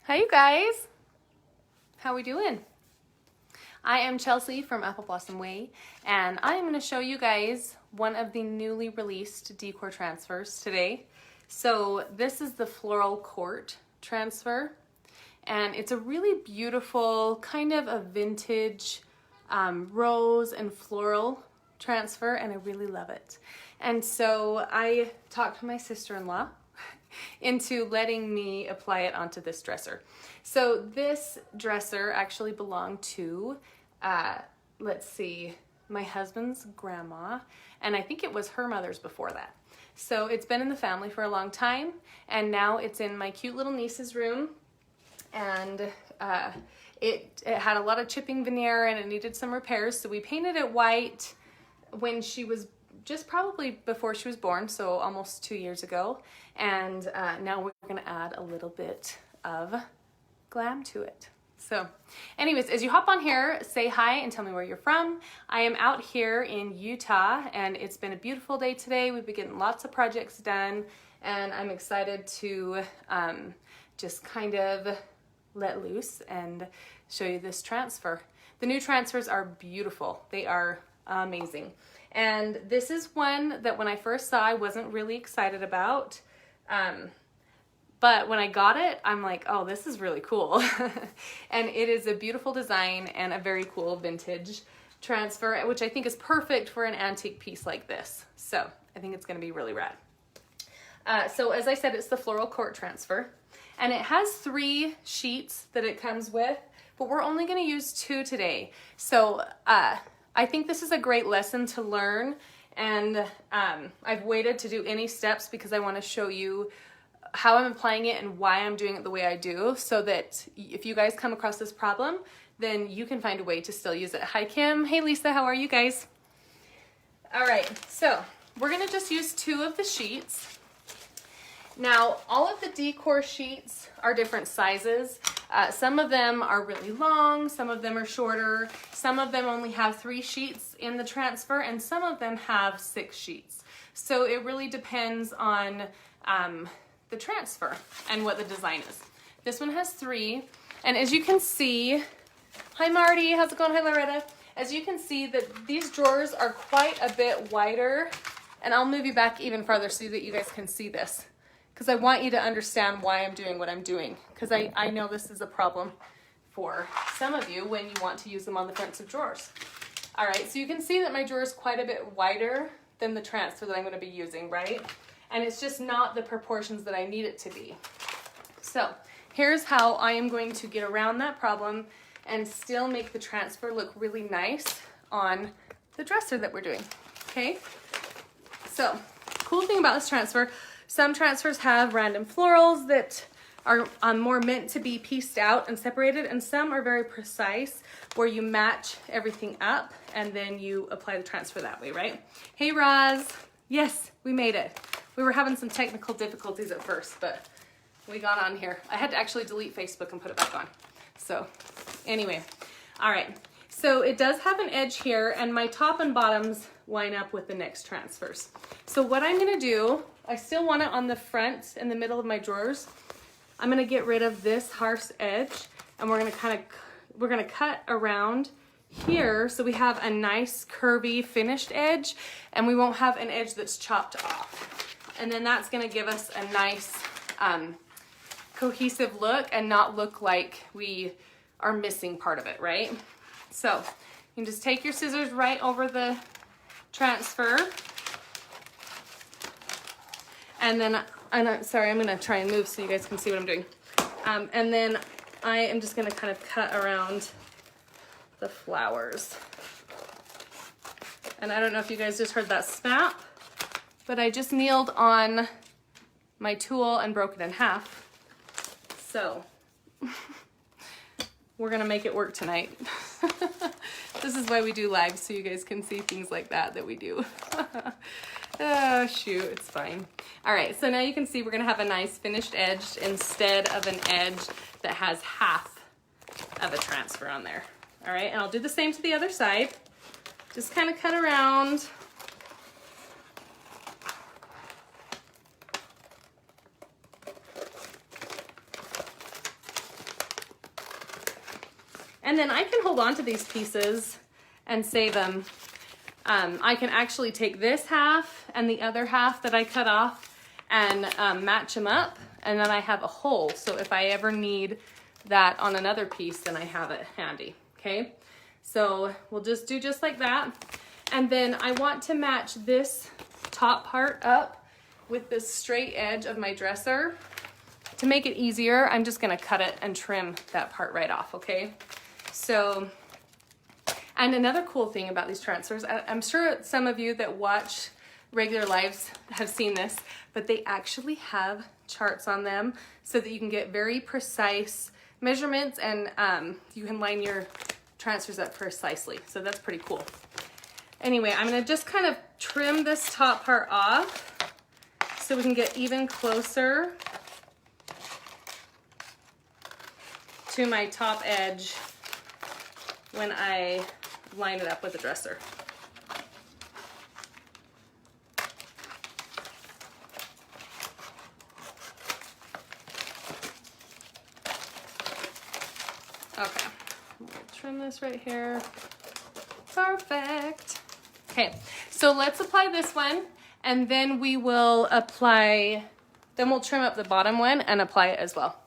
Hi you guys, how we doing? I am Chelsea from Apple Blossom Way, and I am going to show you guys one of the newly released decor transfers today. So this is the Floral Court Transfer, and it's a really beautiful kind of a vintage rose and floral transfer, and I really love it. And so I talked to my sister-in-law into letting me apply it onto this dresser. So this dresser actually belonged to, let's see, my husband's grandma, and I think it was her mother's before that. So it's been in the family for a long time, and now it's in my cute little niece's room, and it had a lot of chipping veneer and it needed some repairs, so we painted it white when she was just probably before she was born, so almost 2 years ago. And now we're gonna add a little bit of glam to it. So anyways, as you hop on here, say hi and tell me where you're from. I am out here in Utah, and it's been a beautiful day today. We've been getting lots of projects done, and I'm excited to just kind of let loose and show you this transfer. The new transfers are beautiful. They are amazing. And this is one that when I first saw, I wasn't really excited about. But when I got it, I'm like, oh, this is really cool. And it is a beautiful design and a very cool vintage transfer, which I think is perfect for an antique piece like this. So I think it's gonna be really rad. So as I said, it's the Floral Court Transfer. And it has 3 sheets that it comes with, but we're only gonna use 2 today. So I think this is a great lesson to learn, and I've waited to do any steps because I want to show you how I'm applying it and why I'm doing it the way I do, so that if you guys come across this problem, then you can find a way to still use it. Hi Kim, hey Lisa, how are you guys? All right, so we're gonna just use 2 of the sheets. Now, all of the decor sheets are different sizes. Some of them are really long, some of them are shorter, some of them only have 3 sheets in the transfer, and some of them have 6 sheets. So it really depends on the transfer and what the design is. This one has 3, and as you can see, hi Marty, how's it going? Hi Loretta. As you can see, that these drawers are quite a bit wider, and I'll move you back even farther so that you guys can see this, because I want you to understand why I'm doing what I'm doing, because I know this is a problem for some of you when you want to use them on the fronts of drawers. All right, so you can see that my drawer is quite a bit wider than the transfer that I'm going to be using, right? And it's just not the proportions that I need it to be. So here's how I am going to get around that problem and still make the transfer look really nice on the dresser that we're doing, okay? So cool thing about this transfer, some transfers have random florals that are more meant to be pieced out and separated, and some are very precise where you match everything up and then you apply the transfer that way, right? Hey Roz, yes, we made it. We were having some technical difficulties at first, but we got on here. I had to actually delete Facebook and put it back on. So anyway, all right. So it does have an edge here, and my top and bottoms line up with the next transfers. So what I'm gonna do, I still want it on the front in the middle of my drawers. I'm gonna get rid of this harsh edge, and we're gonna cut around here so we have a nice curvy finished edge, and we won't have an edge that's chopped off. And then that's gonna give us a nice cohesive look and not look like we are missing part of it, right? So you can just take your scissors right over the transfer, and then, sorry, I'm gonna try and move so you guys can see what I'm doing. And then I am just gonna kind of cut around the flowers. And I don't know if you guys just heard that snap, but I just kneeled on my tool and broke it in half. So we're gonna make it work tonight. This is why we do live, so you guys can see things like that we do. Oh shoot, it's fine. All right, so now you can see we're gonna have a nice finished edge instead of an edge that has half of a transfer on there. All right, and I'll do the same to the other side. Just kind of cut around. And then I can hold on to these pieces and save them. I can actually take this half and the other half that I cut off and match them up, and then I have a hole. So if I ever need that on another piece, then I have it handy, okay? So we'll just do just like that. And then I want to match this top part up with this straight edge of my dresser. To make it easier, I'm just gonna cut it and trim that part right off, okay? So, and another cool thing about these transfers, I'm sure some of you that watch regular lives have seen this, but they actually have charts on them so that you can get very precise measurements, and you can line your transfers up precisely. So that's pretty cool. Anyway, I'm gonna just kind of trim this top part off so we can get even closer to my top edge when I line it up with the dresser. Okay, we'll trim this right here. Perfect. Okay, so let's apply this one, and then we will apply, then we'll trim up the bottom one and apply it as well.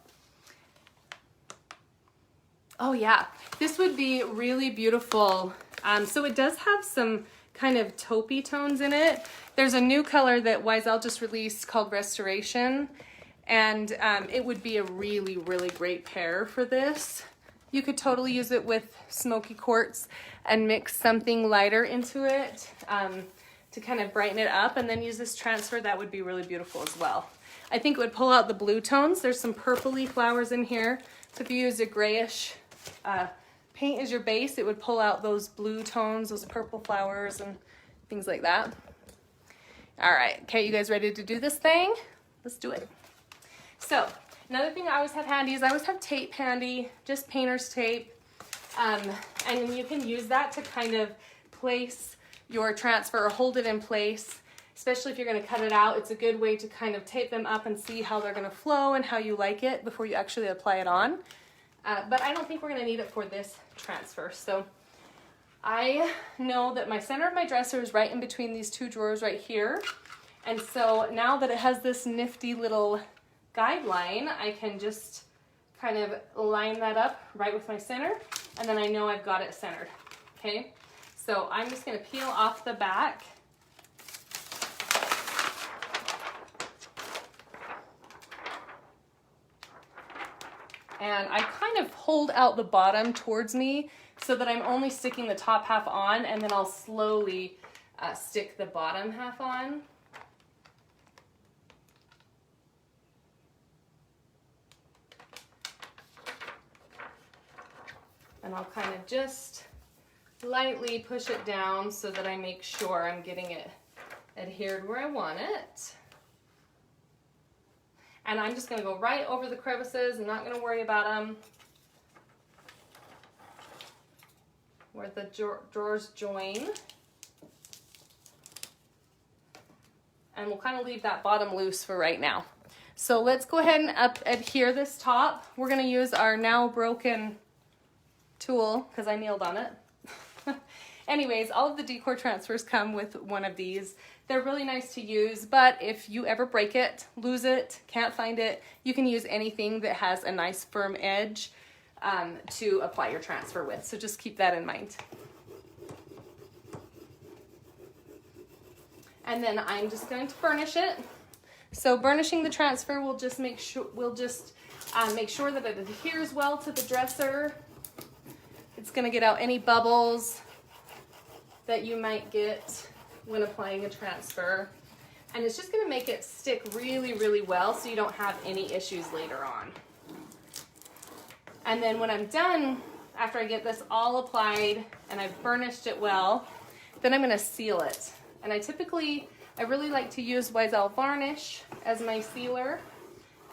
Oh yeah, this would be really beautiful. So it does have some kind of taupey tones in it. There's a new color that Wiesel just released called Restoration, and it would be a really, really great pair for this. You could totally use it with smoky quartz and mix something lighter into it to kind of brighten it up, and then use this transfer. That would be really beautiful as well. I think it would pull out the blue tones. There's some purpley flowers in here. So if you use a grayish paint as your base, it would pull out those blue tones, those purple flowers and things like that. All right, okay, you guys ready to do this thing? Let's do it. So another thing I always have handy is I always have tape handy, just painter's tape. And you can use that to kind of place your transfer or hold it in place, especially if you're gonna cut it out. It's a good way to kind of tape them up and see how they're gonna flow and how you like it before you actually apply it on. But I don't think we're gonna need it for this transfer. So I know that my center of my dresser is right in between these two drawers right here. And so now that it has this nifty little guideline, I can just kind of line that up right with my center, and then I know I've got it centered, okay? So I'm just gonna peel off the back. And I kind of hold out the bottom towards me so that I'm only sticking the top half on, and then I'll slowly stick the bottom half on. And I'll kind of just lightly push it down so that I make sure I'm getting it adhered where I want it. And I'm just gonna go right over the crevices. I'm not gonna worry about them. Where the drawers join. And we'll kind of leave that bottom loose for right now. So let's go ahead and adhere this top. We're gonna use our now broken tool because I nailed on it. Anyways, all of the decor transfers come with one of these. They're really nice to use, but if you ever break it, lose it, can't find it, you can use anything that has a nice firm edge to apply your transfer with. So just keep that in mind. And then I'm just going to burnish it. So burnishing the transfer will just make sure that it adheres well to the dresser. It's going to get out any bubbles that you might get when applying a transfer. And it's just going to make it stick really, really well so you don't have any issues later on. And then when I'm done, after I get this all applied and I've burnished it well, then I'm going to seal it. And I really like to use Wiesel varnish as my sealer,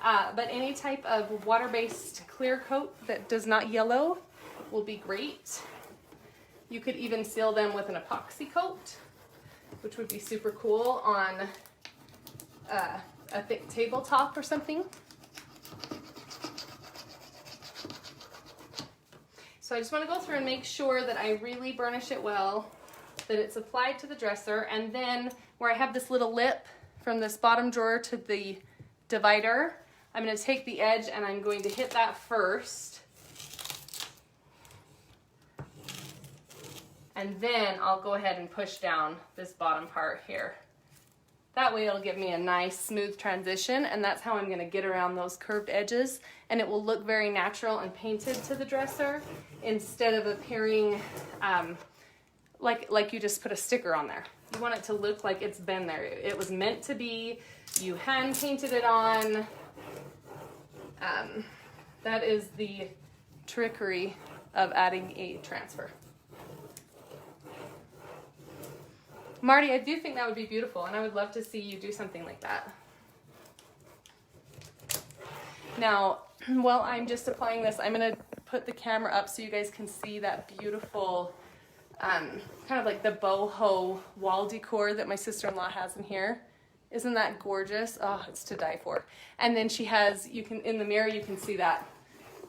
but any type of water-based clear coat that does not yellow will be great. You could even seal them with an epoxy coat, which would be super cool on a thick tabletop or something. So I just want to go through and make sure that I really burnish it well, that it's applied to the dresser, and then where I have this little lip from this bottom drawer to the divider, I'm going to take the edge and I'm going to hit that first. And then I'll go ahead and push down this bottom part here. That way it'll give me a nice smooth transition, and that's how I'm going to get around those curved edges, and it will look very natural and painted to the dresser instead of appearing like you just put a sticker on there. You want it to look like it's been there. It was meant to be. You hand painted it on. That is the trickery of adding a transfer. Marty, I do think that would be beautiful, and I would love to see you do something like that. Now, while I'm just applying this, I'm going to put the camera up so you guys can see that beautiful, kind of like the boho wall decor that my sister-in-law has in here. Isn't that gorgeous? Oh, it's to die for. And then she has, in the mirror, you can see that.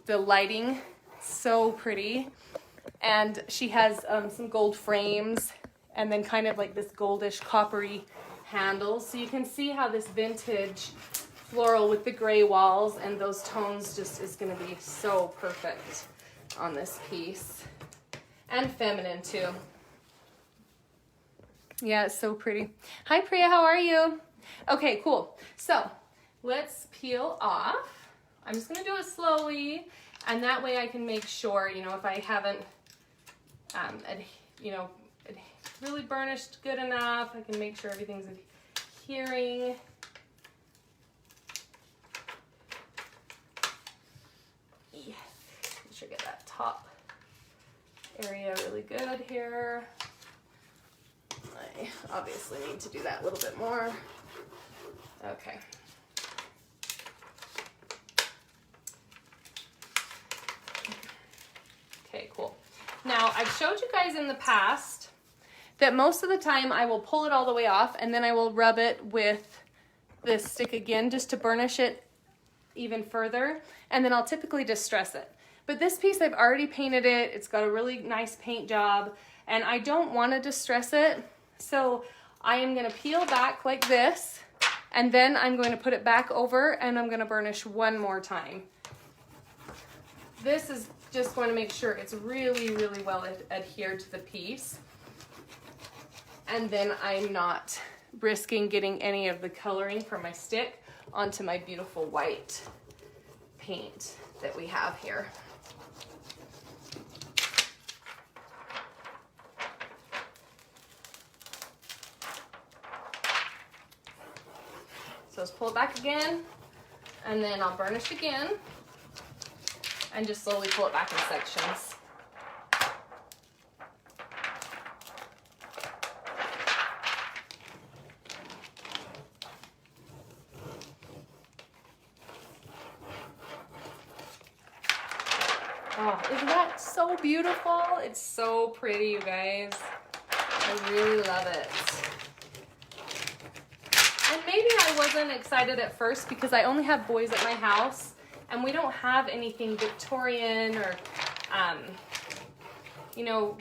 The lighting, so pretty. And she has some gold frames, and then kind of like this goldish coppery handles. So you can see how this vintage floral with the gray walls and those tones just is going to be so perfect on this piece. And feminine too. Yeah, it's so pretty. Hi Priya, how are you? Okay, cool. So let's peel off. I'm just going to do it slowly, and that way I can make sure, you know, if I haven't, really burnished good enough, I can make sure everything's adhering. Yeah. Make sure I get that top area really good here. I obviously need to do that a little bit more. Okay. Okay, cool. Now, I've showed you guys in the past that most of the time I will pull it all the way off, and then I will rub it with this stick again just to burnish it even further, and then I'll typically distress it. But this piece, I've already painted it. It's got a really nice paint job, and I don't want to distress it, so I am going to peel back like this, and then I'm going to put it back over, and I'm going to burnish one more time. This is just going to make sure it's really, really well adhered to the piece. And then I'm not risking getting any of the coloring from my stick onto my beautiful white paint that we have here. So let's pull it back again, and then I'll burnish again, and just slowly pull it back in sections. Oh, isn't that so beautiful? It's so pretty, you guys. I really love it. And maybe I wasn't excited at first because I only have boys at my house, and we don't have anything Victorian or,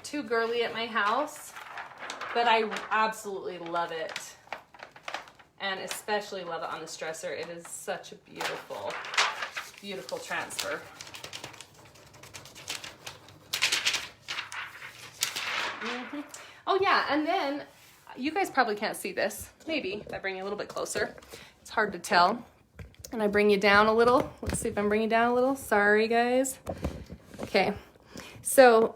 too girly at my house. But I absolutely love it. And especially love it on this dresser. It is such a beautiful, beautiful transfer. Mm-hmm. Oh yeah, and then you guys probably can't see this. Maybe if I bring you a little bit closer. It's hard to tell. And I bring you down a little. Let's see if I'm bringing you down a little. Sorry, guys. Okay. So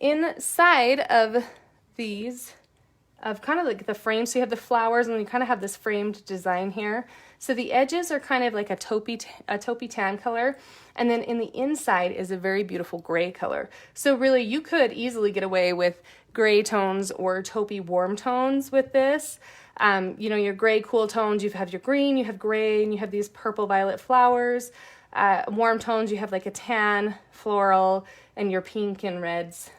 inside of these, of kind of like the frame, so you have the flowers and you kind of have this framed design here. So the edges are kind of like a taupey tan color, and then in the inside is a very beautiful gray color. So really you could easily get away with gray tones or taupey warm tones with this. Your gray cool tones, you have your green, you have gray, and you have these purple violet flowers. Warm tones, you have like a tan, floral, and your pink and reds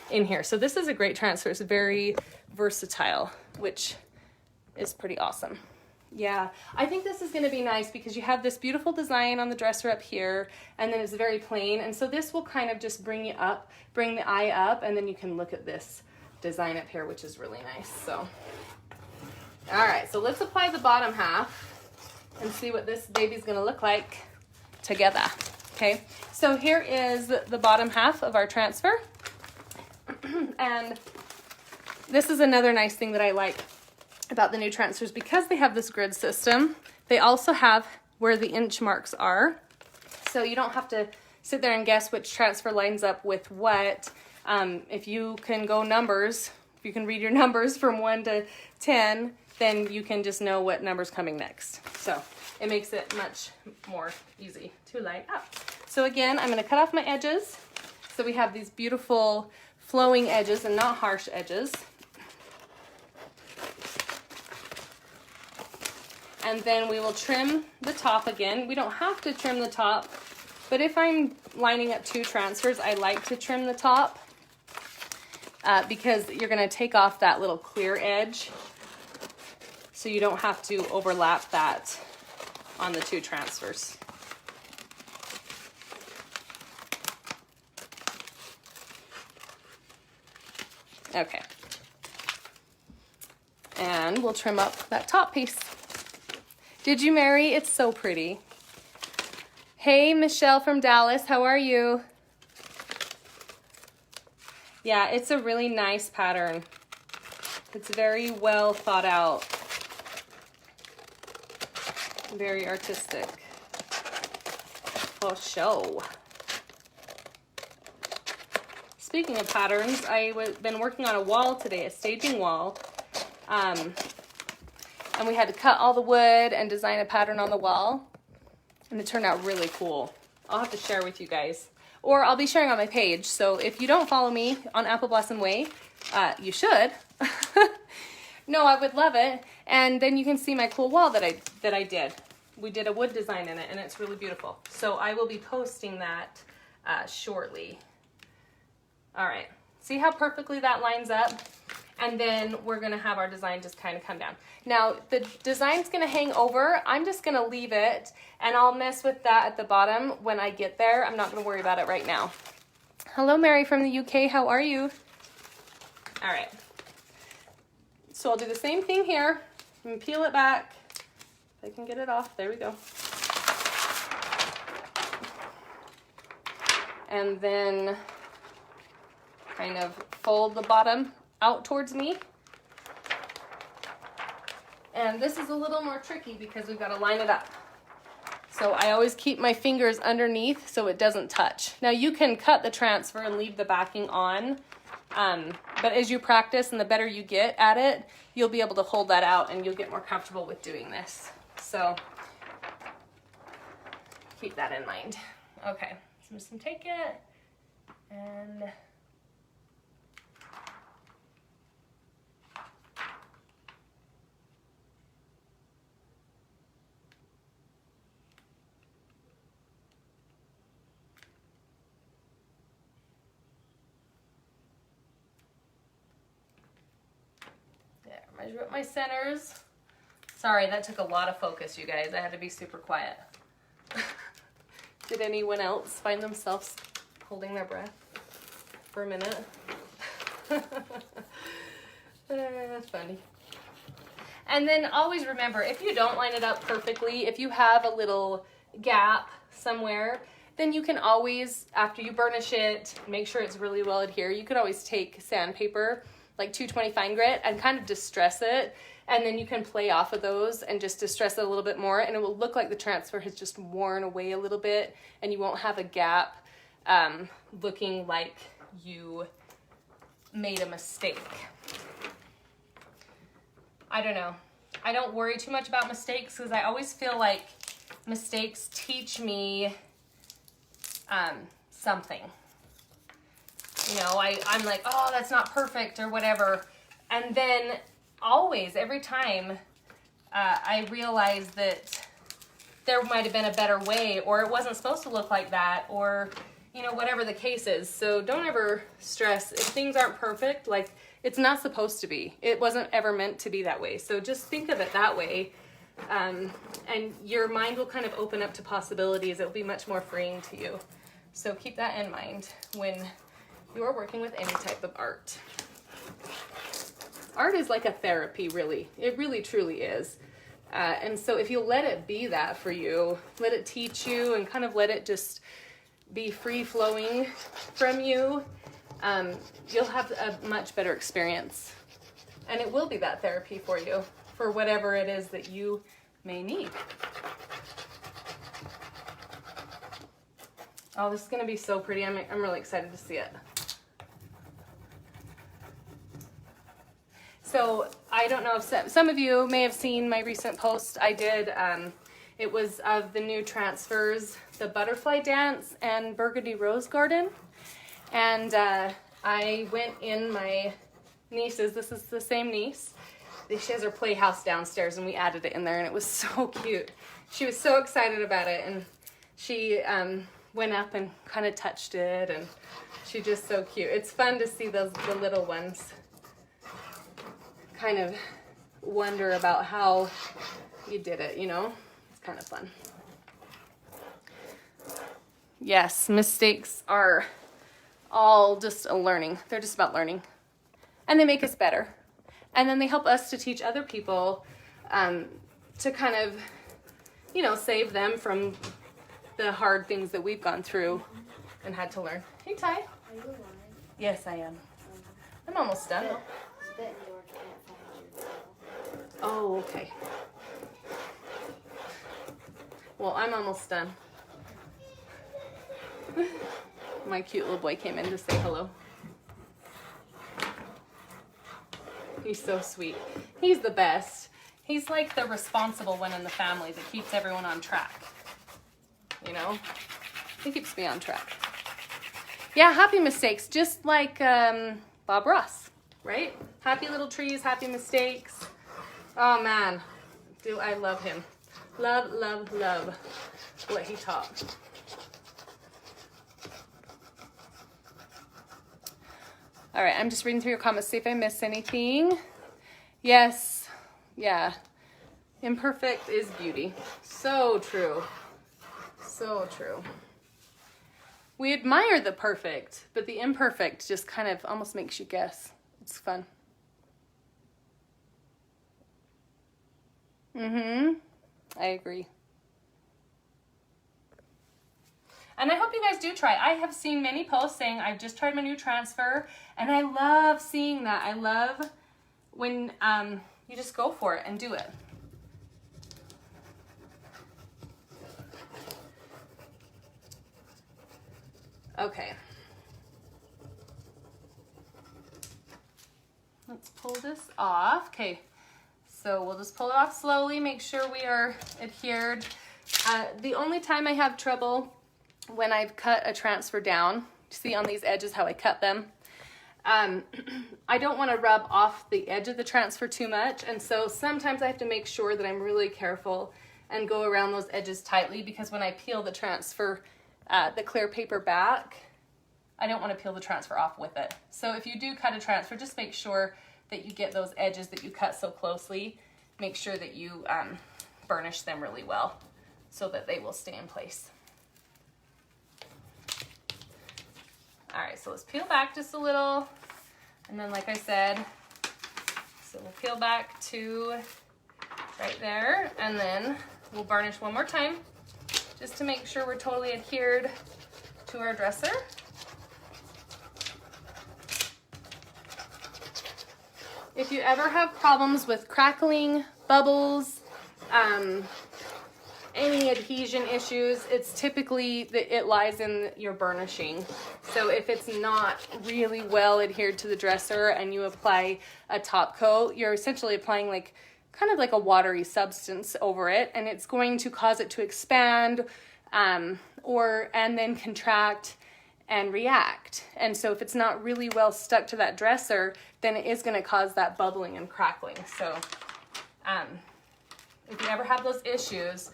in here. So this is a great transfer. It's very versatile, which is pretty awesome. Yeah, I think this is going to be nice because you have this beautiful design on the dresser up here, and then it's very plain, and so this will kind of just bring you up, bring the eye up, and then you can look at this design up here, which is really nice. So, all right, so let's apply the bottom half and see what this baby's going to look like together. Okay, so here is the bottom half of our transfer, and this is another nice thing that I like about the new transfers. Because they have this grid system, they also have where the inch marks are, so you don't have to sit there and guess which transfer lines up with what. If you can go numbers, if you can read your numbers from 1 to 10, then you can just know what number's coming next. So it makes it much more easy to line up. So again, I'm going to cut off my edges so we have these beautiful flowing edges and not harsh edges. And then we will trim the top again. We don't have to trim the top, but if I'm lining up 2 transfers, I like to trim the top because you're gonna take off that little clear edge, so you don't have to overlap that on the 2 transfers. Okay. And we'll trim up that top piece. Did you, Mary? It's so pretty. Hey, Michelle from Dallas, how are you? Yeah, it's a really nice pattern. It's very well thought out. Very artistic. For show. Speaking of patterns, I've been working on a wall today, a staging wall. And we had to cut all the wood and design a pattern on the wall. And it turned out really cool. I'll have to share with you guys. Or I'll be sharing on my page. So if you don't follow me on Apple Blossom Way, you should. No, I would love it. And then you can see my cool wall that I did. We did a wood design in it, and it's really beautiful. So I will be posting that shortly. All right. See how perfectly that lines up? And then we're gonna have our design just kind of come down. Now, the design's gonna hang over. I'm just gonna leave it, and I'll mess with that at the bottom when I get there. I'm not gonna worry about it right now. Hello, Mary from the UK, how are you? All right. So I'll do the same thing here. I'm gonna peel it back. If I can get it off, there we go. And then kind of fold the bottom out towards me. And this is a little more tricky because we've got to line it up. So I always keep my fingers underneath so it doesn't touch. Now you can cut the transfer and leave the backing on, but as you practice and the better you get at it, you'll be able to hold that out and you'll get more comfortable with doing this. So keep that in mind. Okay, so I'm just gonna take it and measure up my centers. Sorry, that took a lot of focus, you guys. I had to be super quiet. Did anyone else find themselves holding their breath for a minute? That's funny. And then always remember, if you don't line it up perfectly, if you have a little gap somewhere, then you can always, after you burnish it, make sure it's really well adhered. You could always take sandpaper, like 220 fine grit, and kind of distress it, and then you can play off of those and just distress it a little bit more, and it will look like the transfer has just worn away a little bit, and you won't have a gap looking like you made a mistake. I don't know. I don't worry too much about mistakes because I always feel like mistakes teach me something. You know, I'm like, oh, that's not perfect or whatever. And then always, every time, I realize that there might have been a better way, or it wasn't supposed to look like that, or, you know, whatever the case is. So don't ever stress if things aren't perfect. Like, it's not supposed to be. It wasn't ever meant to be that way. So just think of it that way. And your mind will kind of open up to possibilities. It'll be much more freeing to you. So keep that in mind when you are working with any type of art. Art is like a therapy, really. It really, truly is. And so if you let it be that for you, let it teach you and kind of let it just be free-flowing from you, you'll have a much better experience. And it will be that therapy for you, for whatever it is that you may need. Oh, this is going to be so pretty. I'm really excited to see it. So I don't know if some of you may have seen my recent post I did. It was of the new transfers, the Butterfly Dance and Burgundy Rose Garden. And I went in my niece's, this is the same niece. She has her playhouse downstairs and we added it in there and it was so cute. She was so excited about it and she went up and kind of touched it and she's just so cute. It's fun to see the little ones kind of wonder about how you did it, you know? It's kind of fun. Yes, mistakes are all just a learning. They're just about learning. And they make us better. And then they help us to teach other people to kind of, you know, save them from the hard things that we've gone through and had to learn. Hey, Ty. Are you alive? Yes, I am. I'm almost done. Oh, okay. Well, I'm almost done. My cute little boy came in to say hello. He's so sweet. He's the best. He's like the responsible one in the family that keeps everyone on track. You know? He keeps me on track. Yeah, happy mistakes, just like Bob Ross, right? Happy little trees, happy mistakes. Oh man, do I love him. Love, love, love what he taught. All right, I'm just reading through your comments, see if I missed anything. Yes, yeah. Imperfect is beauty. So true. So true. We admire the perfect, but the imperfect just kind of almost makes you guess. It's fun. I agree. And I hope you guys do try. I have seen many posts saying I've just tried my new transfer, and I love seeing that. I love when you just go for it and do it. Okay. Let's pull this off. Okay. So we'll just pull it off slowly, make sure we are adhered. The only time I have trouble when I've cut a transfer down, see on these edges how I cut them, I don't want to rub off the edge of the transfer too much, and so sometimes I have to make sure that I'm really careful and go around those edges tightly, because when I peel the transfer, the clear paper back, I don't want to peel the transfer off with it. So if you do cut a transfer, just make sure that you get those edges that you cut so closely, make sure that you burnish them really well so that they will stay in place. All right, so let's peel back just a little. And then like I said, so we'll peel back to right there, and then we'll burnish one more time just to make sure we're totally adhered to our dresser. If you ever have problems with crackling, bubbles, any adhesion issues, it's typically that it lies in your burnishing. So if it's not really well adhered to the dresser and you apply a top coat, you're essentially applying like kind of like a watery substance over it, and it's going to cause it to expand and then contract and react. And so if it's not really well stuck to that dresser, then it is going to cause that bubbling and crackling. So if you ever have those issues,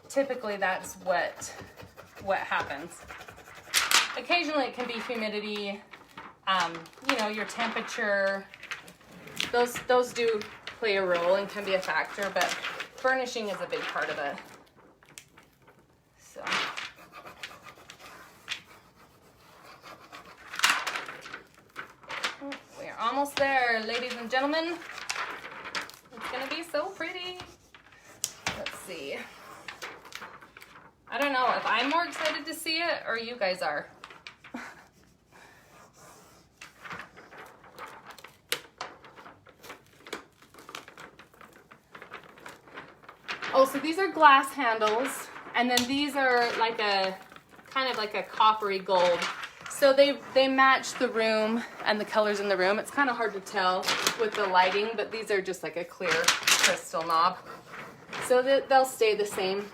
typically that's what happens. Occasionally it can be humidity, you know, your temperature. Those do play a role and can be a factor, but furnishing is a big part of it. So. We're almost there, ladies and gentlemen. It's gonna be so pretty. Let's see. I don't know if I'm more excited to see it or you guys are. Oh, so these are glass handles, and then these are like a kind of like a coppery gold. So they match the room and the colors in the room. It's kind of hard to tell with the lighting, but these are just like a clear crystal knob. So that they'll stay the same,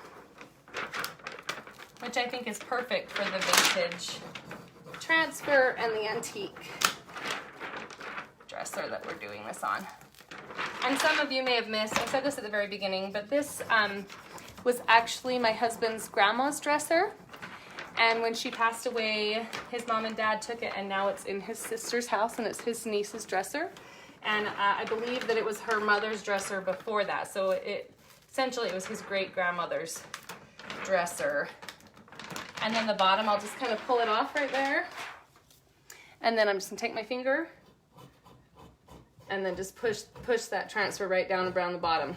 which I think is perfect for the vintage transfer and the antique dresser that we're doing this on. And some of you may have missed, I said this at the very beginning, but this was actually my husband's grandma's dresser. And when she passed away, his mom and dad took it, and now it's in his sister's house, and it's his niece's dresser. And I believe that it was her mother's dresser before that. So essentially it was his great-grandmother's dresser. And then the bottom, I'll just kind of pull it off right there. And then I'm just gonna take my finger and then just push that transfer right down around the bottom.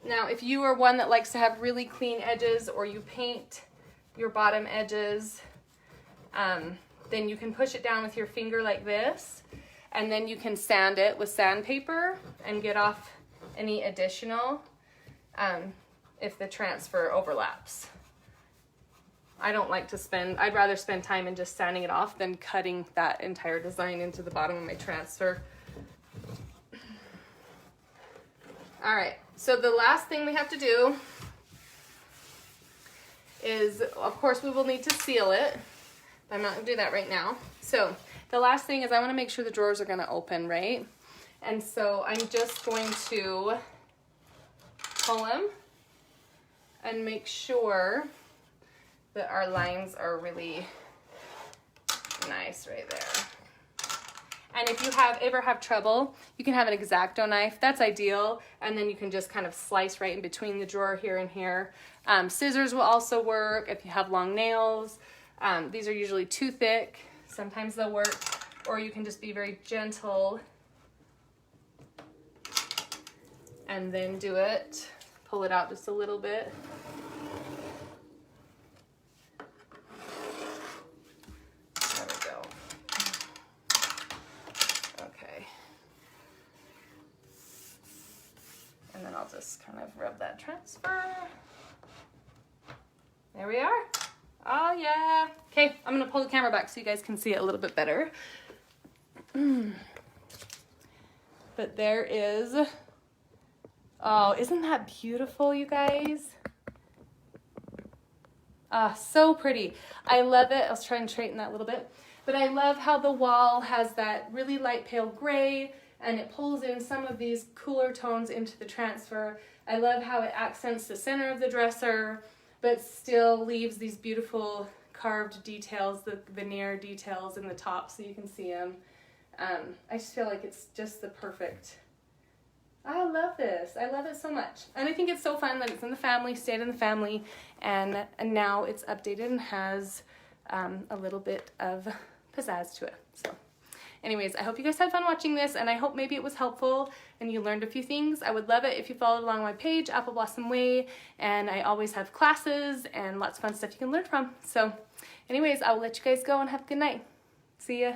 Now, if you are one that likes to have really clean edges, or you paint your bottom edges, then you can push it down with your finger like this, and then you can sand it with sandpaper and get off any additional if the transfer overlaps. I don't like to I'd rather spend time in just sanding it off than cutting that entire design into the bottom of my transfer. All right, so the last thing we have to do is, of course, we will need to seal it, but I'm not gonna do that right now. So the last thing is I wanna make sure the drawers are gonna open, right? And so I'm just going to pull them and make sure that our lines are really nice right there. And if you ever have trouble, you can have an X-Acto knife. That's ideal. And then you can just kind of slice right in between the drawer here and here. Scissors will also work if you have long nails. These are usually too thick. Sometimes they'll work. Or you can just be very gentle and then do it. Pull it out just a little bit. I'll just kind of rub that transfer. There we are. Oh yeah. Okay, I'm gonna pull the camera back so you guys can see it a little bit better. But there is, oh, isn't that beautiful, you guys? So pretty. I love it. I'll try and straighten that a little bit. But I love how the wall has that really light pale gray, and it pulls in some of these cooler tones into the transfer. I love how it accents the center of the dresser, but still leaves these beautiful carved details, the veneer details in the top so you can see them. I just feel like it's just the perfect. I love this. I love it so much. And I think it's so fun that it's in the family, stayed in the family, and now it's updated and has a little bit of pizzazz to it. So. Anyways, I hope you guys had fun watching this, and I hope maybe it was helpful and you learned a few things. I would love it if you followed along my page, Apple Blossom Way, and I always have classes and lots of fun stuff you can learn from. So anyways, I will let you guys go and have a good night. See ya.